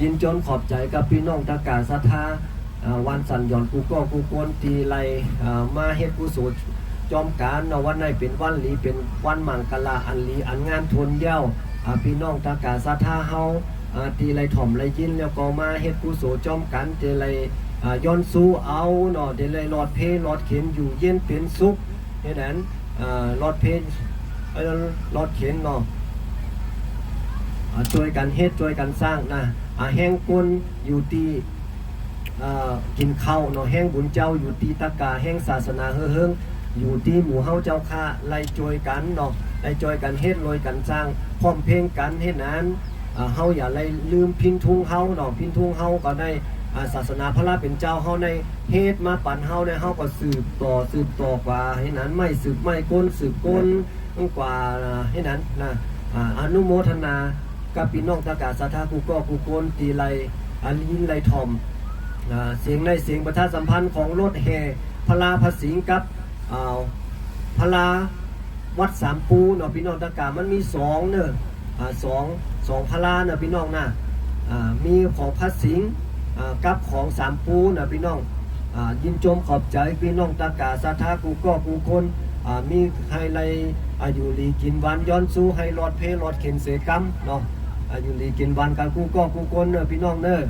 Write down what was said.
ยินจนขอบใจกับพี่น้องตากาศรัทธาวันสันหย่อนกูก็กูกวนตีไรมาเฮ็ดกุศลจอมการวันไหนเป็นวันหลีเป็นวันมังกลาอันหลีอันงานทนเย้าพี่น้องตากาศรัทธาเฮาตีไรถ่อมไรยินแล้วก็มาเฮ็ดกุศลจอมกันตีไรย้อนสู้เอาเนาะตีไรหลอดเพหลอดเข็นอยู่เย็นเป็นสุขเฮ็ดนั้นหลอดเพหลอดเข็นเนาะช่วยกันเฮ็ดช่วยกันสร้างนะแห้งก้นอยู่ที่กินข้าวเนาะแห้งบุญเจ้าอยู่ที่ตะกาแห้งศาสนาเฮิงอยู่ที่หมู่เฮาเจ้าค่าไล่ช่วยกันเนาะไล่ช่วยกันเฮ็ดลอยกันสร้างพร้อมเพลงกันเฮ็ดนั้นเฮาอย่าไล่ลืมพินทุงเฮาเนาะพินทุงเฮาก็ได้ศาสนาพระราเป็นเจ้าเฮาในเฮ็ดมาปั่นเฮาในเฮาก็สืบต่อกว่าเฮ็ดนั้นไม่สืบไม่ก้นสืบก้นกว่าเฮ็ดนั้นนะอนุโมทนากับพี่น้องตากาศรัทธากูก็กูโกนตีไรอันยินไรทอมเสียงในเสียงประชาสัมพันธ์ของรถแห่พลาภสิงกับพลาวัดสามปูเนาะพี่น้องตากามันมีสองเนอะสองพลาเนาะพี่น้องนะมีของพระสิงกับของสามปูเนาะพี่น้องยินจมขอบใจพี่น้องตากาศรัทธากูก็กูคนมีไฮไลอยู่ลีกินวันย้อนสู้ให้รอดเพลรอดเข็นเสกัมเนาะอยู่ลีกินวันกันกูก็กูคนเนอะพี่น้องเนอะ